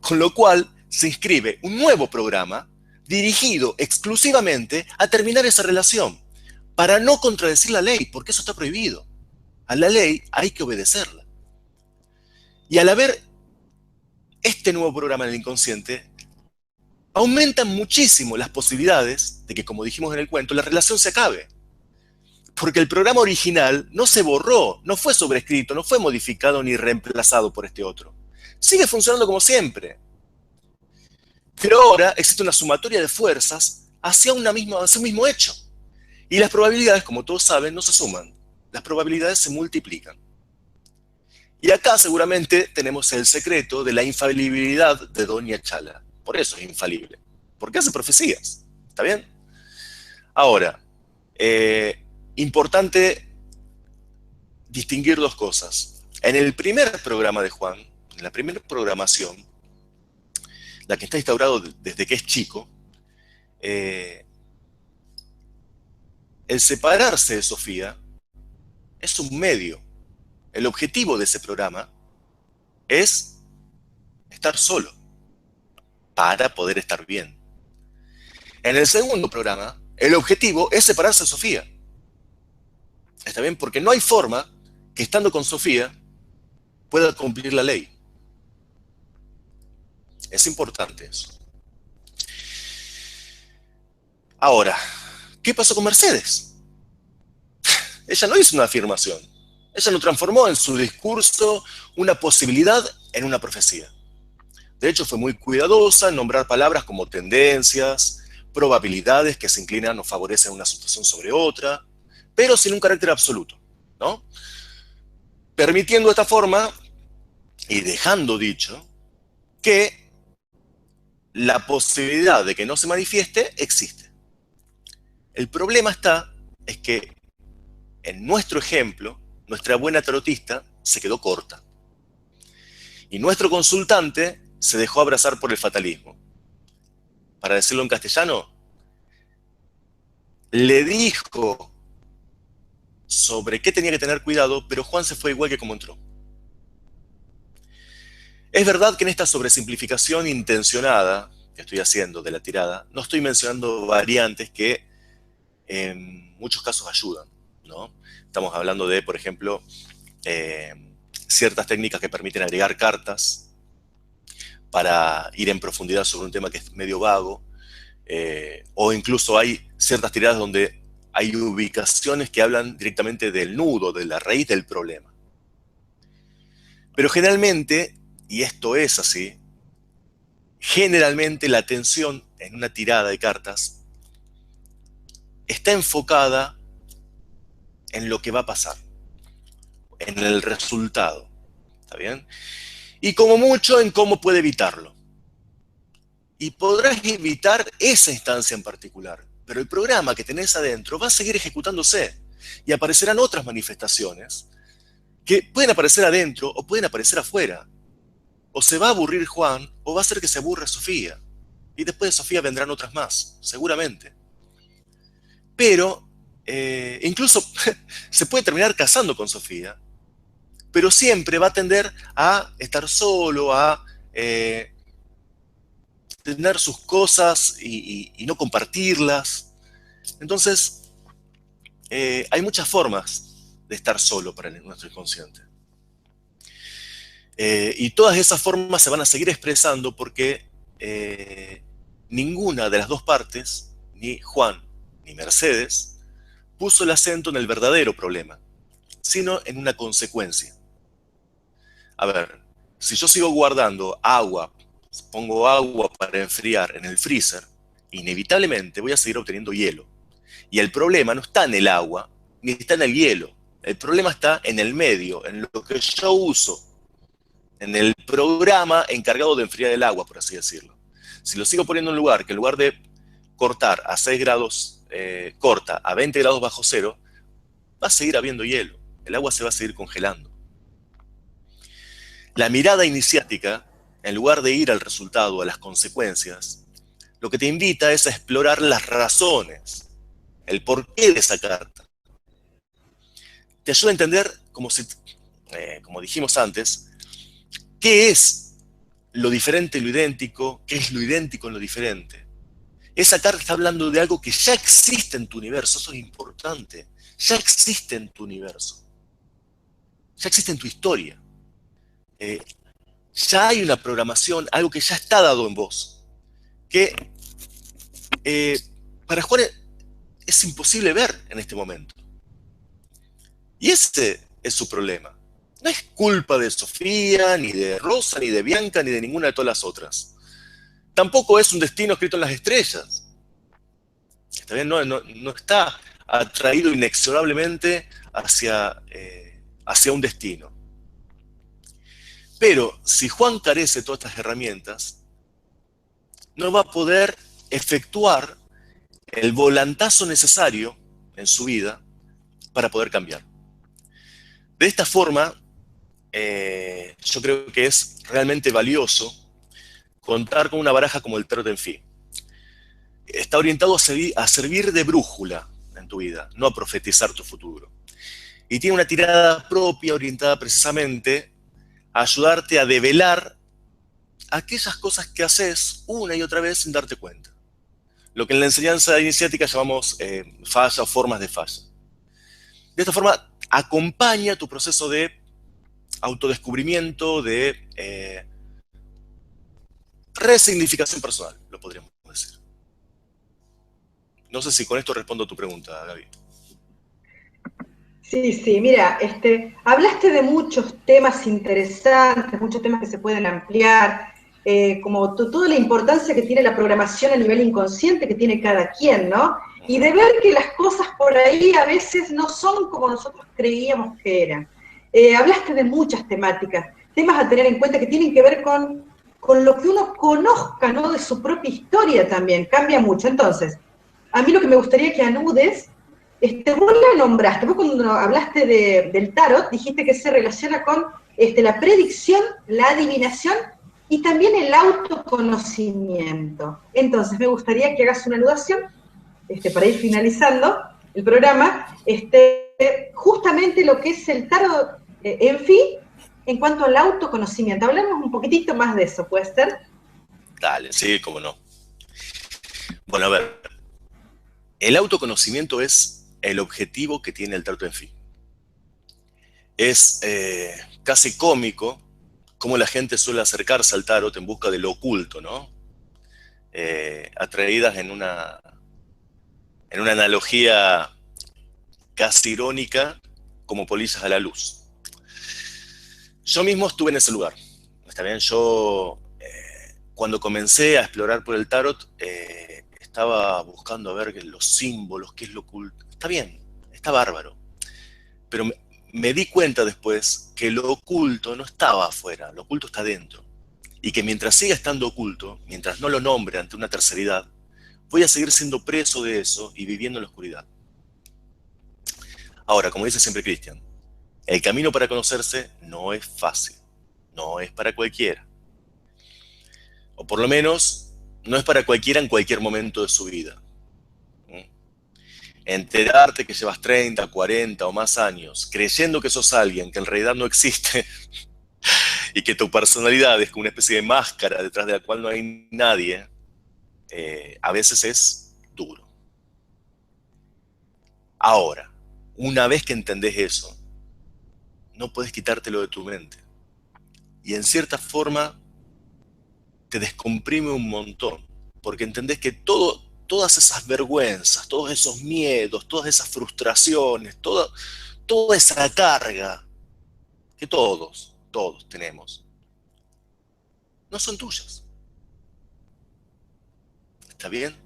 Con lo cual se inscribe un nuevo programa dirigido exclusivamente a terminar esa relación, para no contradecir la ley, porque eso está prohibido. A la ley hay que obedecerla. Y al haber este nuevo programa en el inconsciente, aumentan muchísimo las posibilidades de que, como dijimos en el cuento, la relación se acabe. Porque el programa original no se borró, no fue sobrescrito, no fue modificado ni reemplazado por este otro. Sigue funcionando como siempre. Pero ahora existe una sumatoria de fuerzas hacia un mismo hecho. Y las probabilidades, como todos saben, no se suman. Las probabilidades se multiplican. Y acá seguramente tenemos el secreto de la infalibilidad de Doña Chala. Por eso es infalible. Porque hace profecías. ¿Está bien? Ahora, importante distinguir dos cosas. En el primer programa de Juan, en la primera programación, la que está instaurado desde que es chico, el separarse de Sofía es un medio. El objetivo de ese programa es estar solo para poder estar bien. En el segundo programa, el objetivo es separarse de Sofía. ¿Está bien? Porque no hay forma que estando con Sofía pueda cumplir la ley. Es importante eso. Ahora, ¿qué pasó con Mercedes? Ella no hizo una afirmación. Ella no transformó en su discurso una posibilidad en una profecía. De hecho, fue muy cuidadosa en nombrar palabras como tendencias, probabilidades que se inclinan o favorecen una situación sobre otra, pero sin un carácter absoluto, ¿no? Permitiendo de esta forma y dejando dicho que la posibilidad de que no se manifieste existe. El problema es que en nuestro ejemplo, nuestra buena tarotista se quedó corta. Y nuestro consultante se dejó abrazar por el fatalismo. Para decirlo en castellano, le dijo sobre qué tenía que tener cuidado, pero Juan se fue igual que como entró. Es verdad que en esta sobresimplificación intencionada que estoy haciendo de la tirada, no estoy mencionando variantes que en muchos casos ayudan, ¿no? Estamos hablando de, por ejemplo, ciertas técnicas que permiten agregar cartas para ir en profundidad sobre un tema que es medio vago, o incluso hay ciertas tiradas donde hay ubicaciones que hablan directamente del nudo, de la raíz del problema. Pero generalmente, y esto es así, generalmente la atención en una tirada de cartas está enfocada en lo que va a pasar, en el resultado, ¿está bien? Y como mucho en cómo puede evitarlo. Y podrás evitar esa instancia en particular, pero el programa que tenés adentro va a seguir ejecutándose y aparecerán otras manifestaciones que pueden aparecer adentro o pueden aparecer afuera. O se va a aburrir Juan o va a hacer que se aburra Sofía. Y después de Sofía vendrán otras más, seguramente. Pero incluso se puede terminar casando con Sofía, pero siempre va a tender a estar solo, a tener sus cosas y no compartirlas. Entonces, hay muchas formas de estar solo para nuestro inconsciente. Y todas esas formas se van a seguir expresando porque ninguna de las dos partes, ni Juan ni Mercedes, puso el acento en el verdadero problema, sino en una consecuencia. A ver, si yo sigo guardando agua, pongo agua para enfriar en el freezer, inevitablemente voy a seguir obteniendo hielo. Y el problema no está en el agua, ni está en el hielo. El problema está en el medio, en lo que yo uso, en el programa encargado de enfriar el agua, por así decirlo. Si lo sigo poniendo en un lugar que en lugar de cortar a 6 grados, corta a 20 grados bajo cero, va a seguir habiendo hielo. El agua se va a seguir congelando. La mirada iniciática, en lugar de ir al resultado, a las consecuencias, lo que te invita es a explorar las razones, el porqué de esa carta. Te ayuda a entender, como dijimos antes, qué es lo diferente y lo idéntico, qué es lo idéntico en lo diferente. Esa carta está hablando de algo que ya existe en tu universo, eso es importante. Ya existe en tu universo. Ya existe en tu historia. Ya hay una programación, algo que ya está dado en vos, que para Juan es imposible ver en este momento. Y ese es su problema. No es culpa de Sofía, ni de Rosa, ni de Bianca, ni de ninguna de todas las otras. Tampoco es un destino escrito en las estrellas. ¿Está bien? No está atraído inexorablemente hacia un destino. Pero si Juan carece de todas estas herramientas, no va a poder efectuar el volantazo necesario en su vida para poder cambiar. De esta forma, yo creo que es realmente valioso contar con una baraja como el Tarot en Fi. Está orientado a servir de brújula en tu vida, no a profetizar tu futuro. Y tiene una tirada propia orientada precisamente a ayudarte a develar aquellas cosas que haces una y otra vez sin darte cuenta. Lo que en la enseñanza iniciática llamamos falla o formas de falla. De esta forma, acompaña tu proceso de autodescubrimiento, de resignificación personal, lo podríamos decir. No sé si con esto respondo a tu pregunta, Gaby. Sí, mira, hablaste de muchos temas interesantes, muchos temas que se pueden ampliar, como toda la importancia que tiene la programación a nivel inconsciente que tiene cada quien, ¿no? Y de ver que las cosas por ahí a veces no son como nosotros creíamos que eran. Hablaste de muchas temáticas, temas a tener en cuenta que tienen que ver con lo que uno conozca, ¿no? De su propia historia también, cambia mucho. Entonces, a mí lo que me gustaría que anudes vos la nombraste, vos cuando hablaste del tarot, dijiste que se relaciona con la predicción, la adivinación y también el autoconocimiento. Entonces, me gustaría que hagas una aludación, para ir finalizando el programa, justamente lo que es el tarot, en fin, en cuanto al autoconocimiento. Hablamos un poquitito más de eso, ¿puede ser? Dale, sí, cómo no. Bueno, a ver, el autoconocimiento es el objetivo que tiene el tarot en fin. Es casi cómico cómo la gente suele acercarse al tarot en busca de lo oculto, ¿no? Atraídas en una analogía casi irónica, como polillas a la luz. Yo mismo estuve en ese lugar. Está bien, yo cuando comencé a explorar por el tarot, estaba buscando a ver los símbolos, qué es lo oculto. Está bien, está bárbaro. Pero me di cuenta después que lo oculto no estaba afuera, lo oculto está dentro. Y que mientras siga estando oculto, mientras no lo nombre ante una terceridad, voy a seguir siendo preso de eso y viviendo en la oscuridad. Ahora, como dice siempre Cristian, el camino para conocerse no es fácil, no es para cualquiera. O por lo menos, no es para cualquiera en cualquier momento de su vida. Enterarte que llevas 30, 40 o más años creyendo que sos alguien que en realidad no existe y que tu personalidad es como una especie de máscara detrás de la cual no hay nadie, a veces es duro. Ahora, una vez que entendés eso, no puedes quitártelo de tu mente. Y en cierta forma te descomprime un montón, porque entendés que todas esas vergüenzas, todos esos miedos, todas esas frustraciones, toda esa carga que todos tenemos, no son tuyas. ¿Está bien?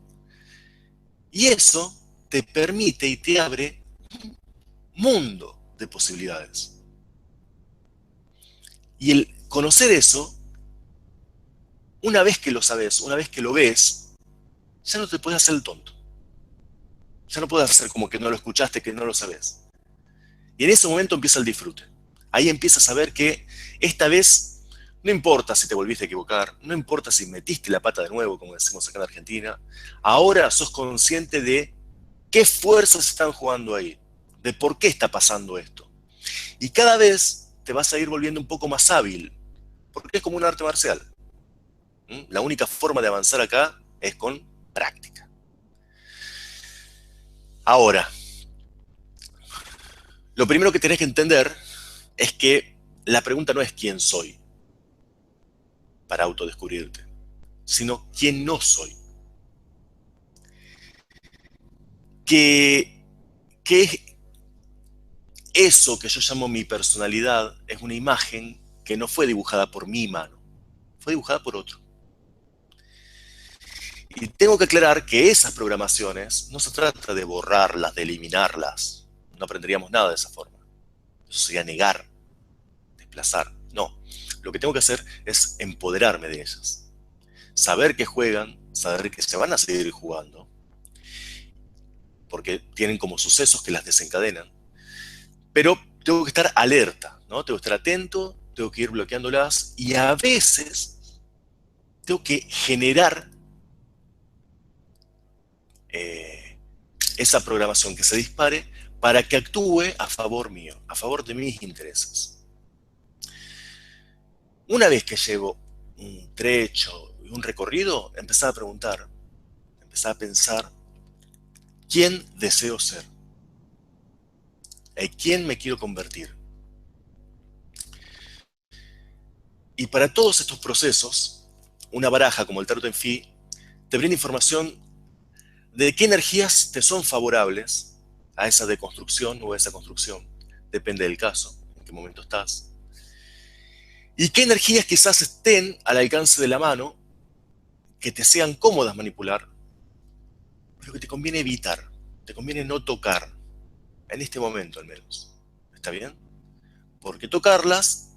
Y eso te permite y te abre un mundo de posibilidades. Y el conocer eso, una vez que lo sabes, una vez que lo ves, ya no te puedes hacer el tonto. Ya no puedes hacer como que no lo escuchaste, que no lo sabes. Y en ese momento empieza el disfrute. Ahí empiezas a ver que esta vez no importa si te volviste a equivocar, no importa si metiste la pata de nuevo, como decimos acá en Argentina, ahora sos consciente de qué fuerzas están jugando ahí, de por qué está pasando esto. Y cada vez te vas a ir volviendo un poco más hábil, porque es como un arte marcial. La única forma de avanzar acá es con práctica. Ahora, lo primero que tenés que entender es que la pregunta no es quién soy para autodescubrirte, sino quién no soy. Que eso que yo llamo mi personalidad es una imagen que no fue dibujada por mi mano, fue dibujada por otro. Y tengo que aclarar que esas programaciones no se trata de borrarlas, de eliminarlas. No aprenderíamos nada de esa forma. Eso sería negar, desplazar. No. Lo que tengo que hacer es empoderarme de ellas. Saber que juegan, saber que se van a seguir jugando, porque tienen como sucesos que las desencadenan. Pero tengo que estar alerta, ¿no? Tengo que estar atento, tengo que ir bloqueándolas y a veces tengo que generar esa programación que se dispare para que actúe a favor mío, a favor de mis intereses. Una vez que llevo un trecho y un recorrido, empezar a preguntar, empezar a pensar quién deseo ser, en quién me quiero convertir. Y para todos estos procesos, una baraja como el Tarot en Fi te brinda información de qué energías te son favorables a esa deconstrucción o a esa construcción. Depende del caso, en qué momento estás. Y qué energías quizás estén al alcance de la mano, que te sean cómodas manipular, pero que te conviene evitar, te conviene no tocar, en este momento al menos. ¿Está bien? Porque tocarlas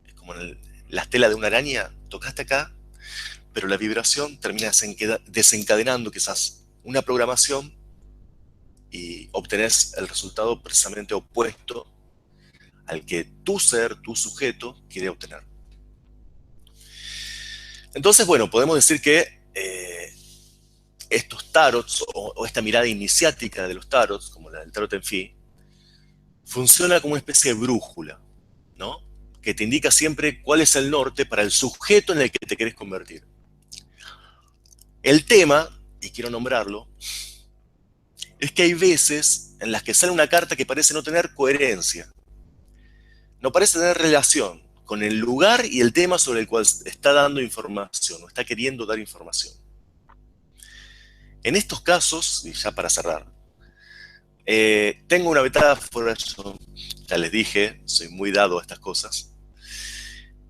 es como en la tela de una araña, tocaste acá, pero la vibración termina desencadenando quizás una programación y obtenés el resultado precisamente opuesto al que tu ser, tu sujeto, quiere obtener. Entonces, bueno, podemos decir que estos tarots, o esta mirada iniciática de los tarots, como la del tarot en Fí, funciona como una especie de brújula, ¿no? Que te indica siempre cuál es el norte para el sujeto en el que te querés convertir. El tema, y quiero nombrarlo, es que hay veces en las que sale una carta que parece no tener coherencia, no parece tener relación con el lugar y el tema sobre el cual está dando información, o está queriendo dar información. En estos casos, y ya para cerrar, tengo una metáfora, yo ya les dije, soy muy dado a estas cosas,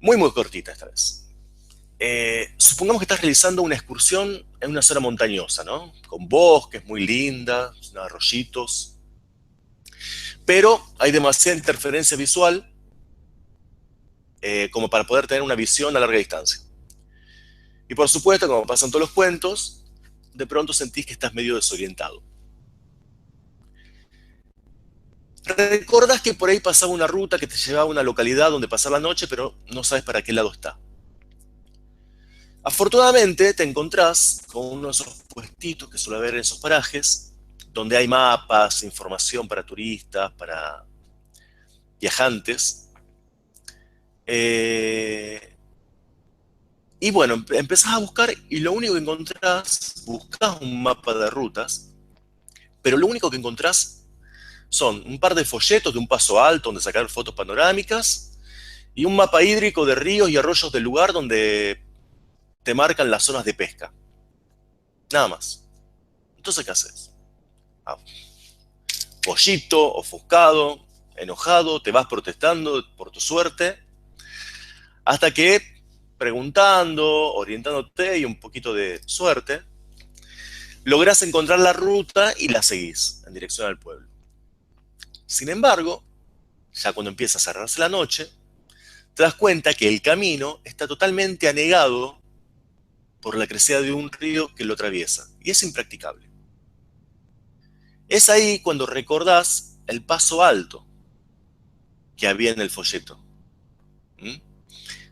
muy cortita esta vez. Supongamos que estás realizando una excursión en una zona montañosa, ¿no? Con bosques muy lindas, arroyitos, pero hay demasiada interferencia visual como para poder tener una visión a larga distancia. Y por supuesto, como pasan todos los cuentos, de pronto sentís que estás medio desorientado. Recordás que por ahí pasaba una ruta que te llevaba a una localidad donde pasar la noche, pero no sabes para qué lado está. Afortunadamente te encontrás con uno de esos puestitos que suele haber en esos parajes, donde hay mapas, información para turistas, para viajantes. Y bueno, empezás a buscar y lo único que encontrás, buscás un mapa de rutas, pero lo único que encontrás son un par de folletos de un paso alto donde sacar fotos panorámicas y un mapa hídrico de ríos y arroyos del lugar donde te marcan las zonas de pesca. Nada más. Entonces, ¿qué haces? Pollito, ofuscado, enojado, te vas protestando por tu suerte, hasta que, preguntando, orientándote y un poquito de suerte, lográs encontrar la ruta y la seguís en dirección al pueblo. Sin embargo, ya cuando empieza a cerrarse la noche, te das cuenta que el camino está totalmente anegado por la crecida de un río que lo atraviesa, y es impracticable. Es ahí cuando recordás el paso alto que había en el folleto.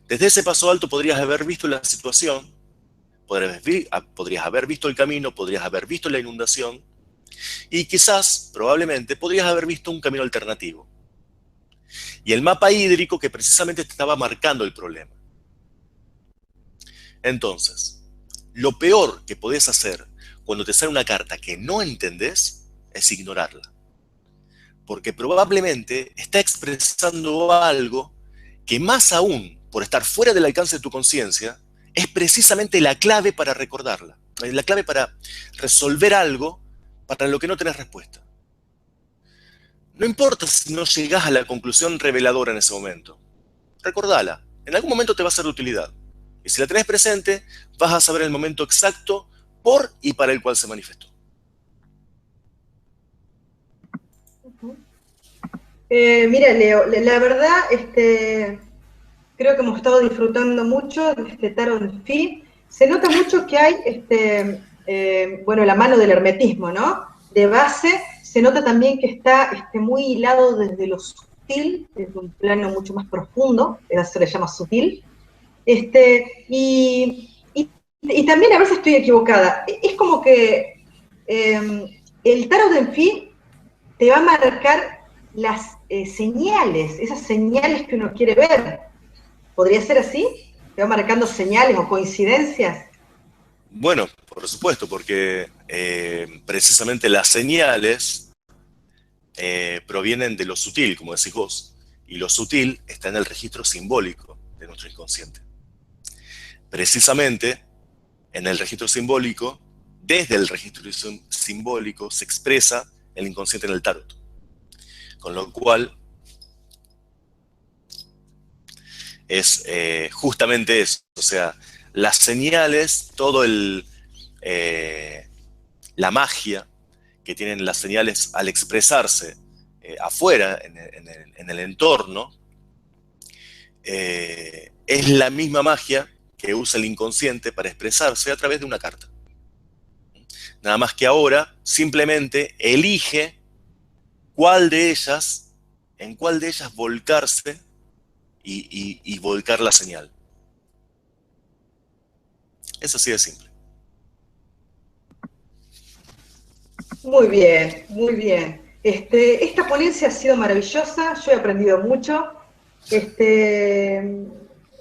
Desde ese paso alto podrías haber visto la situación, podrías haber visto el camino, podrías haber visto la inundación, y quizás, probablemente, podrías haber visto un camino alternativo. Y el mapa hídrico que precisamente te estaba marcando el problema. Entonces, lo peor que podés hacer cuando te sale una carta que no entendés es ignorarla. Porque probablemente está expresando algo que, más aún por estar fuera del alcance de tu conciencia, es precisamente la clave para recordarla. La clave para resolver algo para lo que no tenés respuesta. No importa si no llegás a la conclusión reveladora en ese momento. Recordala. En algún momento te va a ser de utilidad. Y si la tenés presente, vas a saber el momento exacto por y para el cual se manifestó. Mira, Leo, la verdad, creo que hemos estado disfrutando mucho de este tarot en Fí. Se nota mucho que hay, bueno, la mano del hermetismo, ¿no? De base, se nota también que está muy hilado desde lo sutil, desde un plano mucho más profundo, eso se le llama sutil. Y también, a veces estoy equivocada, es como que el tarot en Fí te va a marcar las señales, esas señales que uno quiere ver. ¿Podría ser así? ¿Te va marcando señales o coincidencias? Bueno, por supuesto, porque precisamente las señales provienen de lo sutil, como decís vos, y lo sutil está en el registro simbólico de nuestro inconsciente. Precisamente en el registro simbólico, desde el registro simbólico se expresa el inconsciente en el tarot. Con lo cual es justamente eso, o sea, las señales, la magia que tienen las señales al expresarse afuera, en el entorno, es la misma magia que usa el inconsciente para expresarse a través de una carta. Nada más que ahora simplemente elige en cuál de ellas volcarse y volcar la señal. Es así de simple. Muy bien, muy bien. Esta ponencia ha sido maravillosa, yo he aprendido mucho.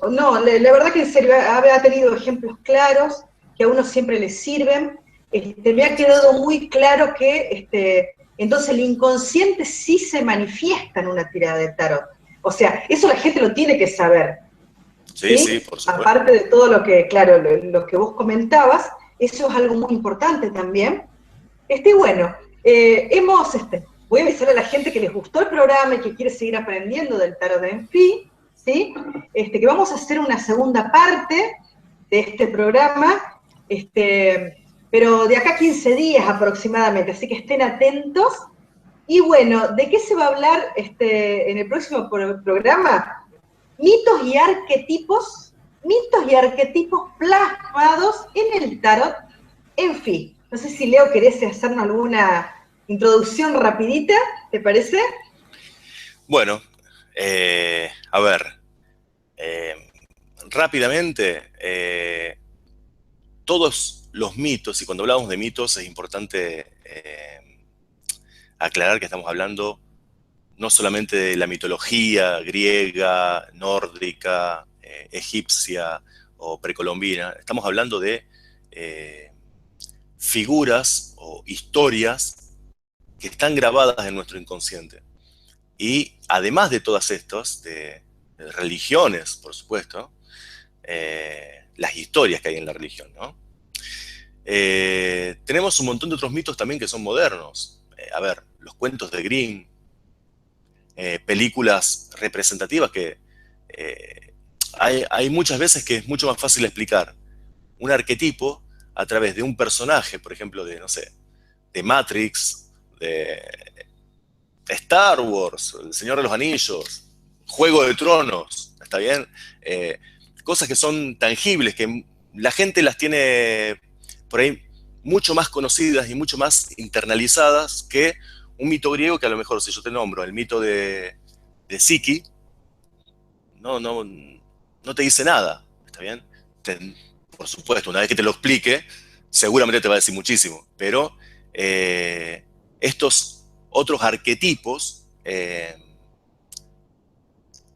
No, la verdad que en serio ha tenido ejemplos claros que a uno siempre le sirven. Me ha quedado muy claro que entonces el inconsciente sí se manifiesta en una tirada de tarot. O sea, eso la gente lo tiene que saber, Sí, sí, ¿sí? por supuesto. Aparte de todo lo que, claro, lo que vos comentabas, eso es algo muy importante también. Bueno, voy a avisar a la gente que les gustó el programa y que quiere seguir aprendiendo del tarot de Enfi, ¿sí? Que vamos a hacer una segunda parte de este programa, pero de acá a 15 días aproximadamente, así que estén atentos. Y bueno, ¿de qué se va a hablar en el próximo programa? Mitos y arquetipos plasmados en el tarot Enfi. No sé si Leo querés hacernos alguna introducción rapidita, ¿te parece? Bueno, a ver, eh, rápidamente, todos los mitos, y cuando hablamos de mitos es importante aclarar que estamos hablando no solamente de la mitología griega, nórdica, egipcia o precolombina, estamos hablando de eh, figuras o historias que están grabadas en nuestro inconsciente. Y además de todas estas, de religiones, por supuesto, las historias que hay en la religión, ¿no? Tenemos un montón de otros mitos también que son modernos. A ver, los cuentos de Grimm, películas representativas que hay muchas veces que es mucho más fácil explicar un arquetipo a través de un personaje, por ejemplo, de, no sé, de Matrix, de Star Wars, El Señor de los Anillos, Juego de Tronos, ¿está bien? Cosas que son tangibles, que la gente las tiene por ahí mucho más conocidas y mucho más internalizadas que un mito griego que a lo mejor, si yo te nombro el mito de Psique, no te dice nada, ¿está bien? Por supuesto, una vez que te lo explique, seguramente te va a decir muchísimo, pero estos otros arquetipos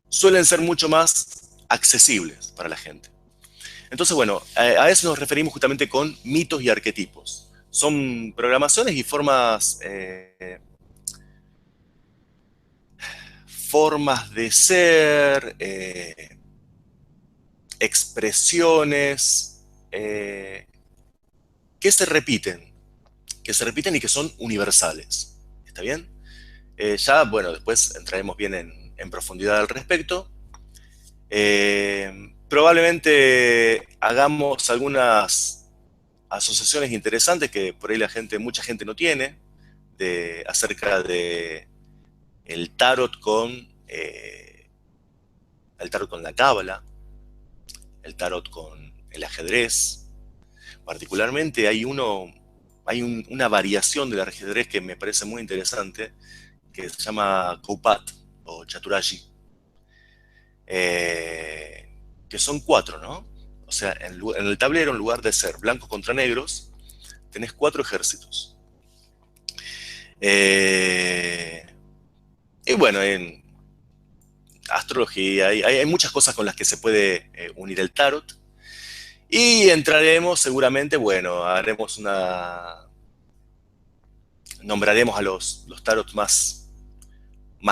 suelen ser mucho más accesibles para la gente. Entonces, bueno, a eso nos referimos justamente con mitos y arquetipos. Son programaciones y formas de ser, expresiones que se repiten, y que son universales. ¿Está bien? Ya, bueno, después entraremos bien en profundidad al respecto. Probablemente hagamos algunas asociaciones interesantes que por ahí mucha gente no tiene, acerca de el tarot el tarot con la cábala, el tarot con el ajedrez. Particularmente una variación del ajedrez que me parece muy interesante, que se llama Koupat o Chaturaji, que son 4, ¿no? O sea, en el tablero, en lugar de ser blancos contra negros, tenés 4 ejércitos. Y bueno, en astrología hay muchas cosas con las que se puede unir el tarot. Y entraremos seguramente, bueno, nombraremos a los tarot más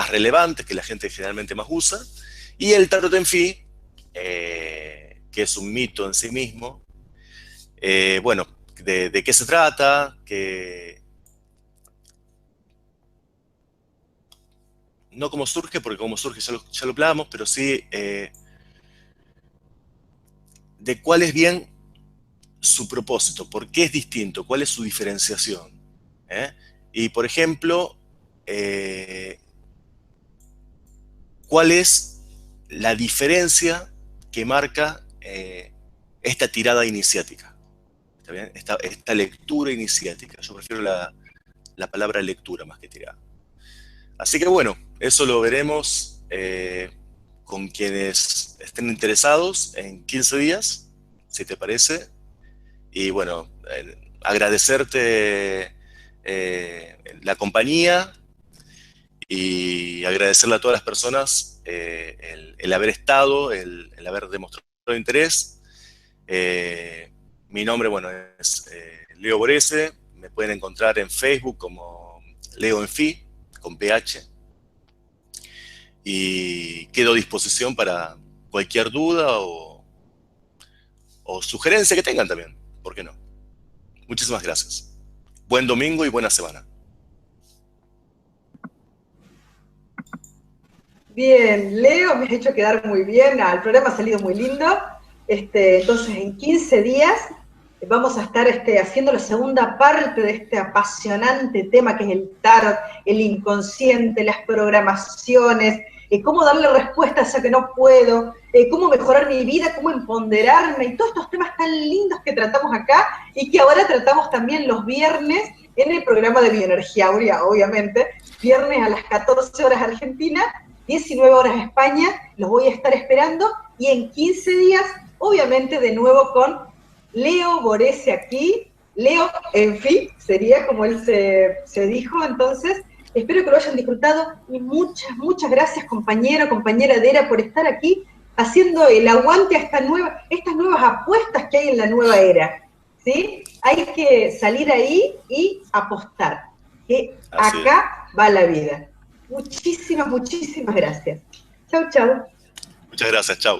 relevantes, que la gente generalmente más usa, y el tarot en fin, que es un mito en sí mismo. Bueno, de qué se trata, no cómo surge, porque cómo surge ya lo hablamos, pero sí de cuál es bien su propósito, por qué es distinto, cuál es su diferenciación. ¿Eh? Y, por ejemplo, cuál es la diferencia que marca esta tirada iniciática. ¿Está bien? Esta lectura iniciática. Yo prefiero la palabra lectura más que tirada. Así que bueno, eso lo veremos con quienes estén interesados en 15 días, si te parece. Y bueno, agradecerte la compañía y agradecerle a todas las personas el haber estado, el haber demostrado interés. Mi nombre, bueno, es Leo Borese. Me pueden encontrar en Facebook como Leo Enfi, con PH. Y quedo a disposición para cualquier duda o sugerencia que tengan también. ¿Por qué no? Muchísimas gracias. Buen domingo y buena semana. Bien, Leo, me has hecho quedar muy bien, el programa ha salido muy lindo. Entonces, en 15 días vamos a estar haciendo la segunda parte de este apasionante tema que es el tarot, el inconsciente, las programaciones, cómo darle respuestas a que no puedo, cómo mejorar mi vida, cómo empoderarme, y todos estos temas tan lindos que tratamos acá y que ahora tratamos también los viernes en el programa de Bioenergía Aurea, obviamente, viernes a las 14 horas Argentina, 19 horas España, los voy a estar esperando, y en 15 días, obviamente, de nuevo con Leo Borese aquí, Leo Enfi, sería como él se dijo. Entonces, espero que lo hayan disfrutado, y muchas gracias, compañero, compañera Dera, por estar aquí haciendo el aguante a estas nuevas apuestas que hay en la nueva era, ¿sí? Hay que salir ahí y apostar, que acá va la vida. Muchísimas gracias. Chau, chau. Muchas gracias, chau.